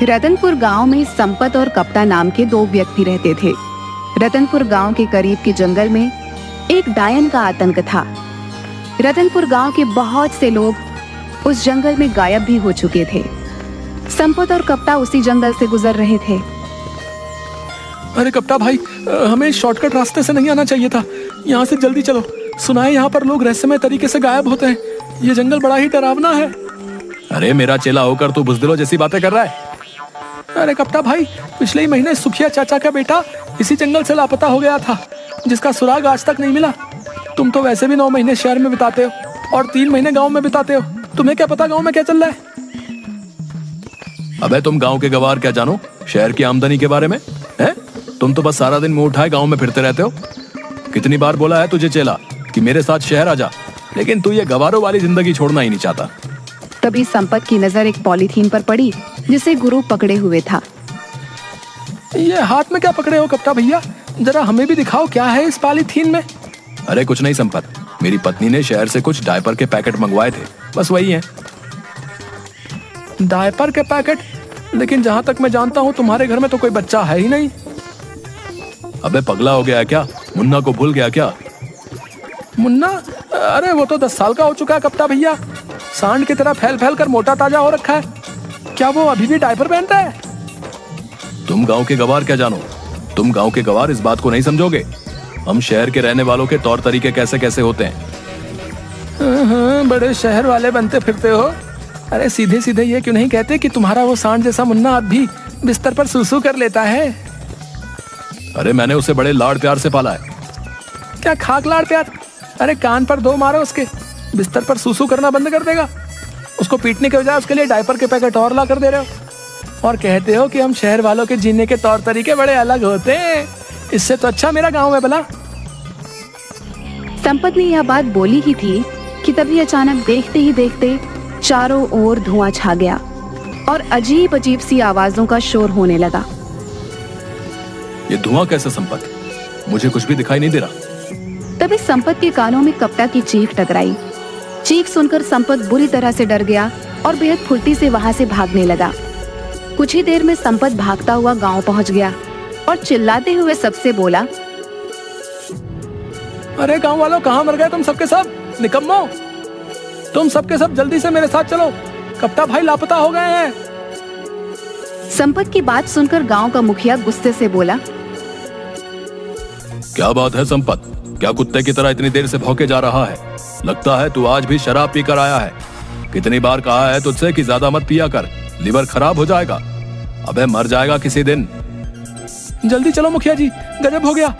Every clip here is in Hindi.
रतनपुर गांव में संपत और कप्ता नाम के दो व्यक्ति रहते थे। रतनपुर गांव के करीब के जंगल में एक डायन का आतंक था। रतनपुर गांव के बहुत से लोग उस जंगल में गायब भी हो चुके थे। संपत और कप्ता उसी जंगल से गुजर रहे थे। अरे कप्ता भाई, हमें शॉर्टकट रास्ते से नहीं आना चाहिए था। यहाँ से जल्दी चलो। सुना है यहाँ पर लोग रहस्यमय तरीके से गायब होते हैं। ये जंगल बड़ा ही डरावना है। अरे मेरा चेला होकर तू बुज़दिलों जैसी बातें कर रहा है। अरे कप्ता भाई, पिछले ही महीने सुखिया चाचा का बेटा इसी जंगल से लापता हो गया था, जिसका सुराग आज तक नहीं मिला। तुम तो वैसे भी 9 महीने शहर में बिताते हो और 3 महीने गाँव में बिताते हो। तुम्हें क्या पता गाँव में क्या चल रहा है? अबे तुम गांव के गवार क्या जानो शहर की आमदनी के बारे में? हैं? तुम तो बस सारा दिन मुंह उठाए गांव में फिरते रहते हो। कितनी बार बोला है तुझे चेला कि मेरे साथ शहर आ जा, लेकिन तू ये गवारों वाली जिंदगी छोड़ना ही नहीं चाहता। तभी संपत की नजर एक पॉलीथीन पर पड़ी जिसे गुरु पकड़े हुए था। ये हाथ में क्या पकड़े हो कप्ता भैया? जरा हमें भी दिखाओ क्या है इस पॉलीथीन में। अरे कुछ नहीं संपत, मेरी पत्नी ने शहर से कुछ डायपर के पैकेट मंगवाए थे, बस वही है। डायपर के पैकेट? लेकिन जहाँ तक मैं जानता हूँ तुम्हारे घर में तो कोई बच्चा है ही नहीं। अबे पगला हो गया है क्या? मुन्ना को भूल गया क्या? मुन्ना? अरे वो तो 10 साल का हो चुका है कप्ता भैया। सांड की तरह फैल फैल कर मोटा ताजा हो रखा है। क्या वो अभी भी डायपर पहनता है? तुम गांव के गवार क्या जानो? तुम गांव के गवार इस बात को नहीं समझोगे। हम शहर के रहने वालों के तौर तरीके कैसे कैसे होते हैं। बड़े शहर वाले बनते फिरते हो। अरे सीधे सीधे ये क्यों नहीं कहते कि तुम्हारा वो सांड जैसा मुन्ना अब भी बिस्तर पर सुसु कर लेता है? अरे मैंने उसे बड़े लाड़ प्यार से पाला है। क्या खाक लाड़ प्यार? अरे कान पर 2 मारो उसके, बिस्तर पर सुसु करना बंद कर देगा। उसको पीटने के बजाय उसके लिए डायपर के पैकेट और ला कर दे रहे हो और कहते हो कि हम शहर वालों के जीने के तौर तरीके बड़े अलग होते हैं। इससे तो अच्छा मेरा गाँव है भला। संपत ने यह बात बोली ही थी कि तभी अचानक देखते ही देखते चारों ओर धुआं छा गया और अजीब अजीब सी आवाजों का शोर होने लगा। ये धुआं कैसे संपत? मुझे कुछ भी दिखाई नहीं दे रहा। तभी संपत के कानों में कप्ता की चीख टकराई। चीख सुनकर संपत बुरी तरह से डर गया और बेहद फुर्ती से वहां से भागने लगा। कुछ ही देर में संपत भागता हुआ गांव पहुंच गया और चिल्लाते हुए सबसे बोला, अरे गांव वालों, कहाँ मर गए तुम सबके सब? निकम्मो, तुम सबके सब जल्दी से मेरे साथ चलो। कप्ता भाई लापता हो गए हैं। संपत की बात सुनकर गांव का मुखिया गुस्से से बोला, क्या बात है संपत? क्या कुत्ते की तरह इतनी देर से भौंके जा रहा है? लगता है तू आज भी शराब पीकर आया है। कितनी बार कहा है तुझसे कि ज्यादा मत पिया कर, लिवर खराब हो जाएगा। अबे मर जाएगा किसी दिन। जल्दी चलो मुखिया जी, गजब हो गया।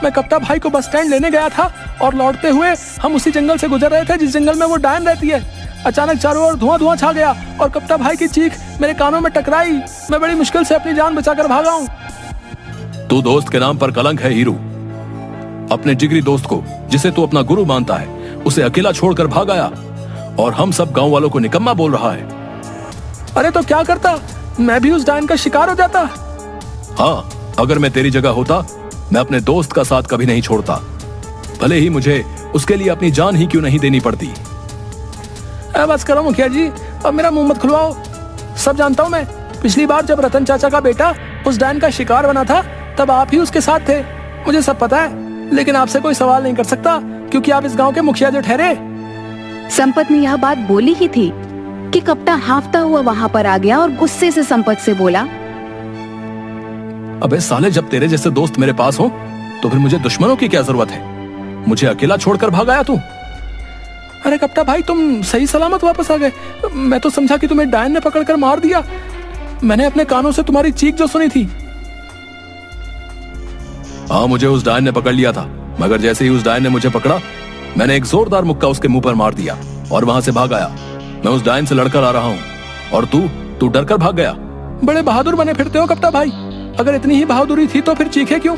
मैं कप्ता भाई को बस स्टैंड लेने गया था और लौटते हुए हम उसी जंगल से गुजर रहे थे जिस जंगल में वो डायन रहती है। अचानक चारों ओर धुआं धुआं छा गया और कप्ता भाई की चीख मेरे कानों में टकराई। मैं बड़ी मुश्किल से अपनी जान बचाकर भागा हूँ। तू दोस्त के नाम पर कलंक है हीरू। अपने जिगरी दोस्त को, जिसे तू अपना गुरु मानता है, उसे अकेला छोड़कर भाग आया और हम सब गांव वालों को निकम्मा बोल रहा है। अरे तो क्या करता? मैं भी उस डायन का शिकार हो जाता। हाँ, अगर मैं तेरी जगह होता, मैं अपने दोस्त का साथ कभी नहीं छोड़ता, भले ही मुझे उसके लिए अपनी जान ही क्यों नहीं देनी पड़ती। बस करो मुखिया जी, अब मेरा मुंह मत खुलवाओ। सब जानता हूँ मैं। पिछली बार जब रतन चाचा का बेटा उस डायन का शिकार बना था, तब आप ही उसके साथ थे। मुझे सब पता है, लेकिन आपसे कोई सवाल नहीं कर सकता क्योंकि आप इस गांव के मुखिया जो ठहरे। संपत ने यह बात बोली ही थी कि कप्ता हांफता हुआ वहां पर आ गया और गुस्से से संपत से बोला, अबे साले, जब तेरे जैसे दोस्त मेरे पास हो तो फिर मुझे दुश्मनों की क्या जरूरत है? मुझे अकेला छोड़कर भाग आया तू। अरे कप्ता भाई, तुम सही सलामत वापस आ गए। मैं तो समझा कि तुम्हें डायन ने पकड़कर मार दिया। मैंने अपने कानों से तुम्हारी चीख जो सुनी थी। हाँ, मुझे उस डायन ने पकड़ लिया था, मगर जैसे ही उस डायन ने मुझे पकड़ा, मैंने एक जोरदार मुक्का उसके मुंह पर मार दिया और वहां से भाग आया। मैं उस डायन से लड़कर आ रहा हूँ और तू डर कर भाग गया। बड़े बहादुर बने फिरते हो कप्ता भाई। अगर इतनी ही बहादुरी थी तो फिर चीखे क्यों?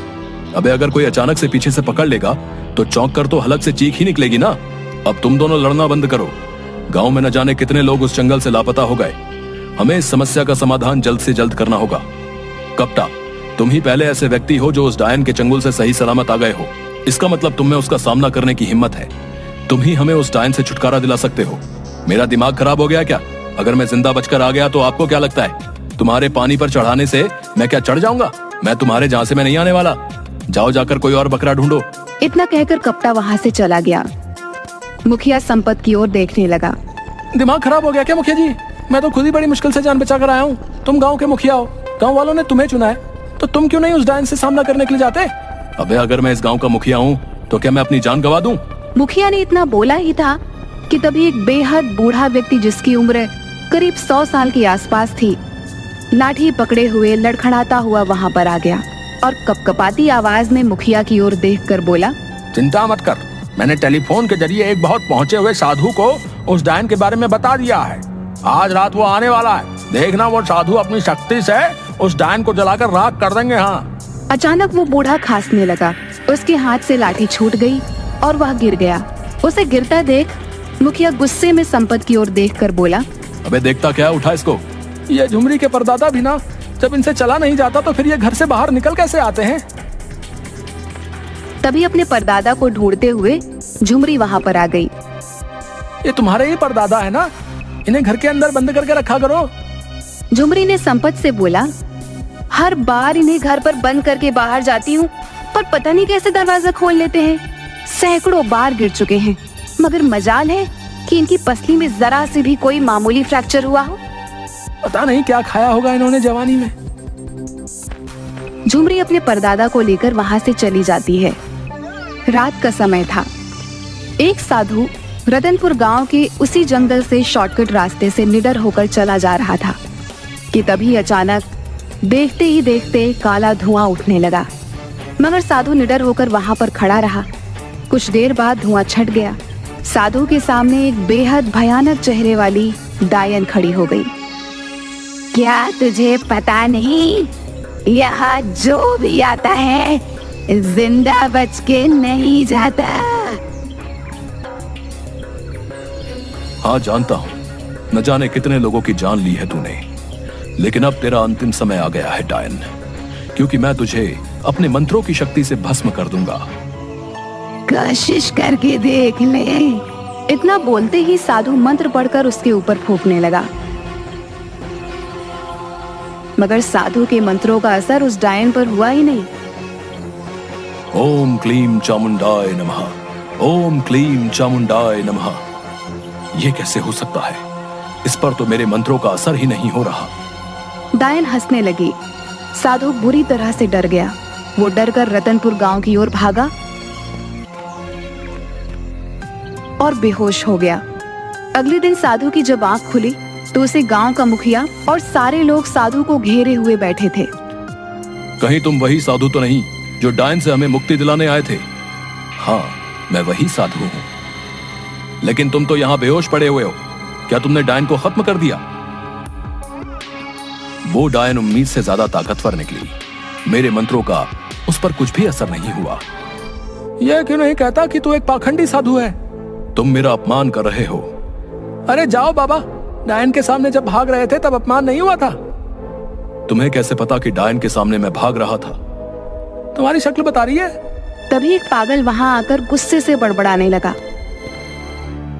अबे अगर कोई अचानक से पीछे से पकड़ लेगा तो चौंक कर तो हलक से चीख ही निकलेगी ना। अब तुम दोनों लड़ना बंद करो। गांव में न जाने कितने लोग उस जंगल से लापता हो गए। हमें इस समस्या का समाधान जल्द से जल्द करना होगा। कप्ता, तुम ही पहले ऐसे व्यक्ति हो जो उस डायन के चंगुल से सही सलामत आ गए हो। इसका मतलब तुम में उसका सामना करने की हिम्मत है। तुम ही हमें उस डायन से छुटकारा दिला सकते हो। मेरा दिमाग खराब हो गया क्या? अगर मैं जिंदा बचकर आ गया तो आपको क्या लगता है तुम्हारे पानी पर चढ़ाने से मैं क्या चढ़ जाऊंगा? मैं तुम्हारे झांसे में नहीं आने वाला। जाओ जाकर कोई और बकरा ढूंढो। इतना कहकर कप्ता वहाँ से चला गया। मुखिया संपत की ओर देखने लगा। दिमाग खराब हो गया क्या मुखिया जी? मैं तो खुद ही बड़ी मुश्किल से जान बचा कर आया हूँ। तुम गांव के मुखिया हो, गांव वालों ने तुम्हें चुना है, तो तुम क्यों नहीं उस डायन से सामना करने के लिए जाते? अबे अगर मैं इस गांव का मुखिया हूँ तो क्या मैं अपनी जान गवा दूं? मुखिया ने इतना बोला ही था कि तभी एक बेहद बूढ़ा व्यक्ति जिसकी उम्र करीब 100 साल के आसपास थी, लाठी पकड़े हुए लड़खड़ाता हुआ वहाँ पर आ गया और कपकपाती आवाज में मुखिया की ओर देखकर बोला, चिंता मत कर, मैंने टेलीफोन के जरिए एक बहुत पहुंचे हुए साधु को उस डायन के बारे में बता दिया है। आज रात वो आने वाला है। देखना वो साधु अपनी शक्ति से उस डायन को जलाकर राख कर देंगे। हाँ। अचानक वो बूढ़ा खांसने लगा। उसके हाथ से लाठी छूट गई और वह गिर गया। उसे गिरता देख मुखिया गुस्से में संपत की ओर देखकर बोला, अबे देखता क्या, उठा इसको। ये झुमरी के परदादा भी ना, जब इनसे चला नहीं जाता तो फिर ये घर से बाहर निकल कैसे आते हैं? तभी अपने परदादा को ढूंढते हुए झुमरी वहाँ पर आ गई। ये तुम्हारे ही परदादा है ना? इन्हें घर के अंदर बंद करके रखा करो। झुमरी ने संपत से बोला, हर बार इन्हें घर पर बंद करके बाहर जाती हूँ, पर पता नहीं कैसे दरवाजा खोल लेते हैं। सैकड़ों बार गिर चुके हैं, मगर मजाल है कि इनकी पसली में जरा से भी कोई मामूली फ्रैक्चर हुआ हो। पता नहीं क्या खाया होगा इन्होंने जवानी में। झुमरी अपने परदादा को लेकर वहां से चली जाती है। रात का समय था। एक साधु रतनपुर गांव के उसी जंगल से शॉर्टकट रास्ते से निडर होकर चला जा रहा था कि तभी अचानक देखते ही देखते काला धुआं उठने लगा। मगर साधु निडर होकर वहां पर खड़ा रहा। कुछ देर बाद धुआं छट गया। साधु के सामने एक बेहद भयानक चेहरे वाली डायन खड़ी हो गई। क्या तुझे पता नहीं, यहाँ जो भी आता है जिंदा बच के नहीं जाता। हाँ जानता हूँ, न जाने कितने लोगों की जान ली है तूने, लेकिन अब तेरा अंतिम समय आ गया है डायन, क्योंकि मैं तुझे अपने मंत्रों की शक्ति से भस्म कर दूंगा। कोशिश करके देख ले। इतना बोलते ही साधु मंत्र पढ़कर उसके ऊपर फूंकने लगा। मगर साधु के मंत्रों का असर उस डायन पर हुआ ही नहीं। ओम क्लीम चामुंडाय नमः, ओम क्लीम चामुंडाय नमः। ये कैसे हो सकता है? इस पर तो मेरे मंत्रों का असर ही नहीं हो रहा। डायन हंसने लगी। साधु बुरी तरह से डर गया। वो डर कर रतनपुर गांव की ओर भागा और बेहोश हो गया। अगले दिन साधु की जब आंख खुली तो उसे गांव का मुखिया और सारे लोग साधु को घेरे हुए बैठे थे। कहीं तुम वही साधु तो नहीं जो डायन से हमें मुक्ति दिलाने आए थे? हाँ, मैं वही साधु हूँ। लेकिन तुम तो यहाँ बेहोश पड़े हुए हो। क्या तुमने डायन को खत्म कर दिया? वो डायन उम्मीद से ज्यादा ताकतवर निकली। मेरे मंत्रों का उस पर कुछ भी असर नहीं हुआ। यह क्यों नहीं कहता कि तू एक पाखंडी साधु है? तुम मेरा अपमान कर रहे हो। अरे जाओ बाबा, डायन के सामने जब भाग रहे थे तब अपमान नहीं हुआ था? तुम्हें कैसे पता कि डायन के सामने मैं भाग रहा था? तुम्हारी शक्ल बता रही है। तभी एक पागल वहां आकर गुस्से से बड़बड़ाने लगा।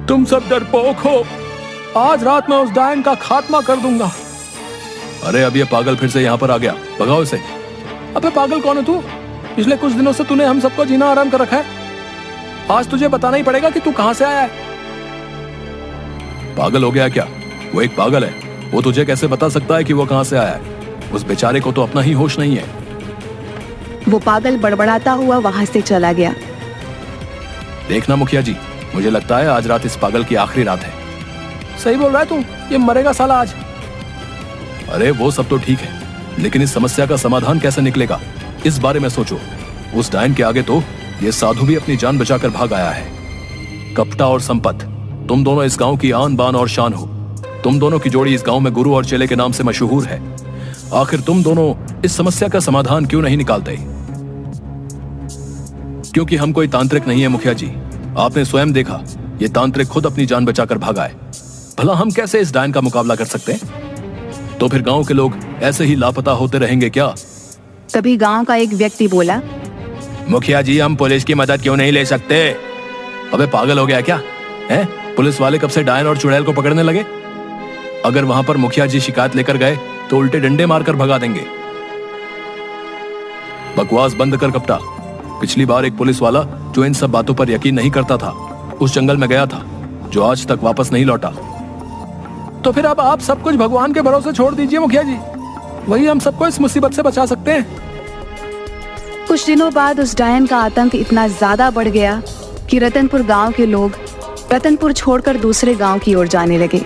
तुम सब डरपोक हो। आज रात मैं उस डायन का खात्मा कर दूंगा। अरे अब ये पागल फिर से यहाँ पर आ गया, भगाओ इसे। अबे पागल कौन है तू? पिछले कुछ दिनों से तूने हम सबको जीना आराम कर रखा है। आज तुझे बताना ही पड़ेगा कि तू कहां से आया है। पागल हो गया क्या? वो एक पागल है, वो तुझे कैसे बता सकता है कि वो कहां से आया है? उस बेचारे को तो अपना ही होश नहीं है। वो पागल बड़बड़ाता हुआ वहां से चला गया। देखना मुखिया जी, मुझे लगता है आज रात इस पागल की आखिरी रात है। सही बोल रहा है तू, ये मरेगा साला आज। अरे वो सब तो ठीक है, लेकिन इस समस्या का समाधान कैसे निकलेगा, इस बारे में सोचो। उस डायन के आगे तो ये साधु भी अपनी जान बचाकर भाग आया है। कपटा और संपत, तुम दोनों इस गांव की आन बान और शान हो। तुम दोनों की जोड़ी इस गांव में गुरु और चेले के नाम से मशहूर है। आखिर तुम दोनों इस समस्या का समाधान क्यों नहीं निकालते? क्योंकि हम कोई तांत्रिक नहीं है मुखिया जी। आपने स्वयं देखा, ये तांत्रिक खुद अपनी जान बचाकर भागा है। भला हम कैसे इस डायन का मुकाबला कर सकते हैं? तो फिर गांव के लोग ऐसे ही लापता होते रहेंगे क्या? तभी गांव का एक व्यक्ति बोला, मुखिया जी, हम पुलिस की मदद क्यों नहीं ले सकते? अबे पागल हो गया क्या है? पुलिस वाले कब से डायन और चुड़ैल को पकड़ने लगे? अगर वहां पर मुखिया जी शिकायत लेकर गए तो उल्टे डंडे मारकर भगा देंगे। बकवास बंद कर कप्ता। पिछली बार एक पुलिस वाला जो इन सब बातों पर यकीन नहीं करता था उस जंगल में गया था, जो आज तक वापस नहीं लौटा। तो फिर अब आप सब कुछ भगवान के भरोसे छोड़ दीजिए मुखिया जी, वही हम सबको इस मुसीबत से बचा सकते हैं। कुछ दिनों बाद उस डायन का आतंक इतना ज्यादा बढ़ गया कि रतनपुर गांव के लोग रतनपुर छोड़कर दूसरे गांव की ओर जाने लगे।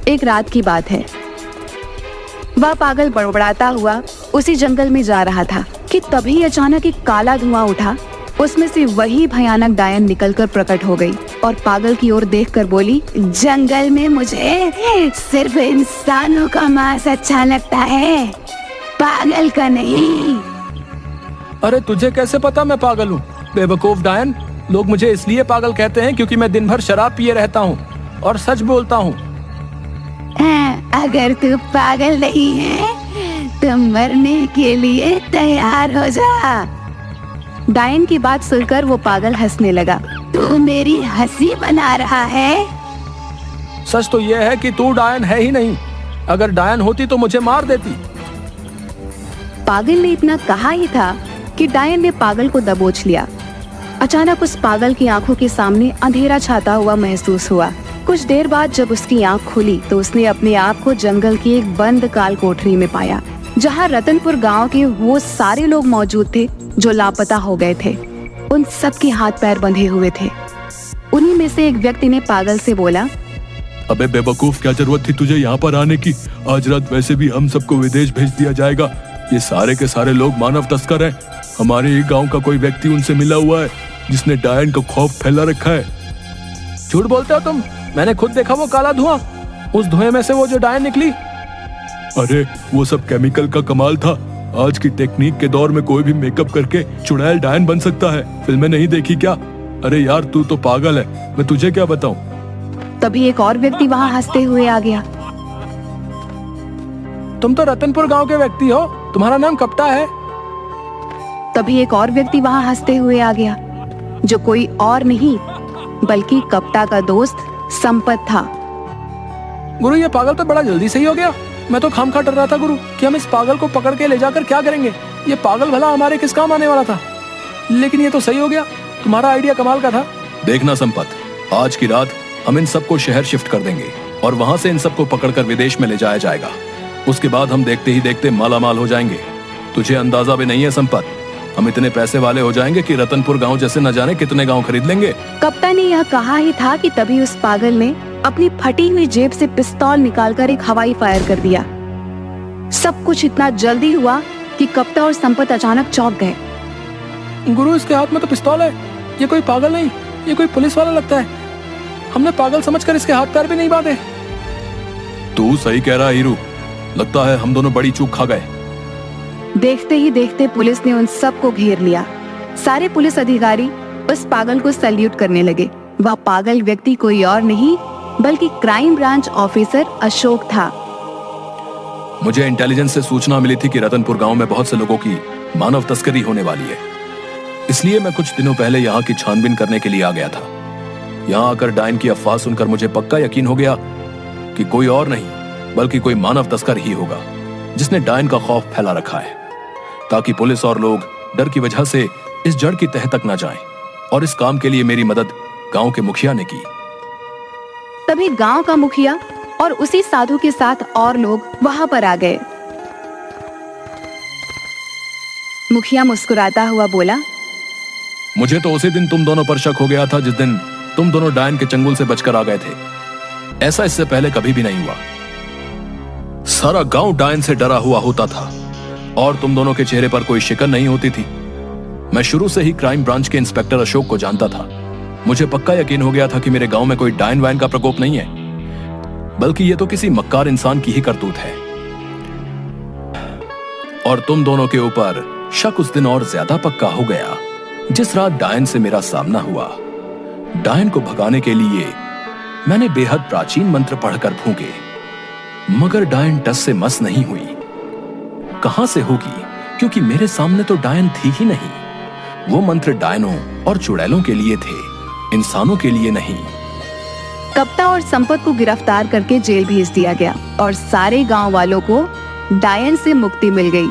एक रात की बात है, वह पागल बड़बड़ाता हुआ उसी जंगल में जा रहा था कि तभी अचानक एक काला धुआं उठा। उसमें से वही भयानक डायन निकलकर प्रकट हो गई और पागल की ओर देखकर बोली, जंगल में मुझे सिर्फ इंसानों का मांस अच्छा लगता है, पागल का नहीं। अरे तुझे कैसे पता मैं पागल हूँ? बेवकूफ डायन, लोग मुझे इसलिए पागल कहते हैं क्योंकि मैं दिन भर शराब पिए रहता हूँ और सच बोलता हूँ। अगर तू पागल नहीं है तो मरने के लिए तैयार हो जा। डायन की बात सुनकर वो पागल हंसने लगा। तू मेरी हंसी बना रहा है? सच तो ये है कि तू डायन है ही नहीं। अगर डायन होती तो मुझे मार देती। पागल ने इतना कहा ही था कि डायन ने पागल को दबोच लिया। अचानक उस पागल की आंखों के सामने अंधेरा छाता हुआ महसूस हुआ। कुछ देर बाद जब उसकी आंख खुली तो उसने अपने आप को जंगल की एक बंद काल कोठरी में पाया, जहां रतनपुर गांव के वो सारे लोग मौजूद थे जो लापता हो गए थे। उन सब के हाथ पैर बंधे हुए थे। उन्हीं में से एक व्यक्ति ने पागल से बोला, अबे बेवकूफ, क्या जरूरत थी तुझे यहाँ पर आने की? आज रात वैसे भी हम सबको विदेश भेज दिया जाएगा। ये सारे के सारे लोग मानव तस्कर हैं। हमारे ही गांव का कोई व्यक्ति उनसे मिला हुआ है जिसने डायन का खौफ फैला रखा है। झूठ बोलते हो तुम। मैंने खुद देखा वो काला धुआं। उस धुएं में से वो जो डायन निकली। अरे वो सब केमिकल का कमाल था। आज की टेक्निक के दौर में कोई भी मेकअप करके चुड़ैल डायन बन सकता है। फिल्में नहीं देखी क्या? अरे यार तू तो पागल है, मैं तुझे क्या बताऊं। तभी एक और व्यक्ति वहां हंसते हुए आ गया। तुम तो रतनपुर गांव के व्यक्ति हो, तुम्हारा नाम कप्ता है। तभी एक और व्यक्ति वहां हंसते हुए आ गया, जो कोई और नहीं बल्कि कप्ता का दोस्त संपत था। गुरु, ये पागल तो बड़ा जल्दी सही हो गया। मैं तो खामखा डर रहा था गुरु कि हम इस पागल को पकड़ के ले जाकर क्या करेंगे। ये पागल भला हमारे किस काम आने वाला था, लेकिन ये तो सही हो गया। तुम्हारा आइडिया कमाल का था। देखना संपत, आज की रात हम इन सबको शहर शिफ्ट कर देंगे और वहां से इन सबको पकड़कर विदेश में ले जाया जाएगा। उसके बाद हम देखते ही देखते मालामाल हो जाएंगे। तुझे अंदाजा भी नहीं है संपत, हम इतने पैसे वाले हो जाएंगे कि रतनपुर गांव जैसे न जाने कितने गांव खरीद लेंगे। कप्ता ने यह कहा ही था कि तभी उस पागल ने अपनी फटी हुई जेब से पिस्तौल निकालकर एक हवाई फायर कर दिया। सब कुछ इतना जल्दी हुआ कि कप्ता और संपत अचानक चौंक गए। गुरु, इसके हाथ में तो पिस्तौल है। ये कोई पागल नहीं, ये कोई पुलिस वाला लगता है। हमने पागल समझकर इसके हाथ पैर भी नहीं बांधे। तू सही कह रहा हीरू, लगता है हम दोनों बड़ी चूक खा गए। देखते ही देखते पुलिस ने उन सबको घेर लिया। सारे पुलिस अधिकारी उस पागल को सैल्यूट करने लगे। वह पागल व्यक्ति कोई और नहीं बल्कि क्राइम ब्रांच ऑफिसर अशोक था। मुझे इंटेलिजेंस से सूचना मिली थी कि रतनपुर गांव में बहुत से लोगों की मानव तस्करी होने वाली है, इसलिए मैं कुछ दिनों पहले यहाँ की छानबीन करने के लिए आ गया था। यहाँ आकर डायन की अफवाह सुनकर मुझे पक्का यकीन हो गया कि कोई और नहीं बल्कि कोई मानव तस्कर ही होगा जिसने डायन का खौफ फैला रखा है, ताकि पुलिस और लोग डर की वजह से इस जड़ की तह तक न जाएं। और इस काम के लिए मेरी मदद गांव के मुखिया ने की। तभी गांव का मुखिया और उसी साधु के साथ और लोग वहां पर आ गए। मुखिया मुस्कुराता हुआ बोला, मुझे तो उसी दिन तुम दोनों पर शक हो गया था जिस दिन तुम दोनों डायन के चंगुल से बचकर आ गए थे। ऐसा इससे पहले कभी भी नहीं हुआ। सारा गांव डायन से डरा हुआ होता था और तुम दोनों के चेहरे पर कोई शिकन नहीं होती थी। मैं शुरू से ही क्राइम ब्रांच के इंस्पेक्टर अशोक को जानता था। मुझे पक्का यकीन हो गया था कि मेरे गांव में कोई डायन वायन का प्रकोप नहीं है, बल्कि ये तो किसी मक्कार इंसान की ही करतूत है। और तुम दोनों के ऊपर शक उस दिन और ज्यादा पक्का हो गया जिस रात डायन से मेरा सामना हुआ। डायन को भगाने के लिए मैंने बेहद प्राचीन मंत्र पढ़कर फूंके, मगर डायन टस से मस नहीं हुई। कहां से होगी, क्योंकि मेरे सामने तो डायन थी ही नहीं। वो मंत्र डायनों और चुड़ैलों के लिए थे, इंसानों के लिए नहीं। कप्ता और संपत को गिरफ्तार करके जेल भेज दिया गया और सारे गांव वालों को डायन से मुक्ति मिल गई।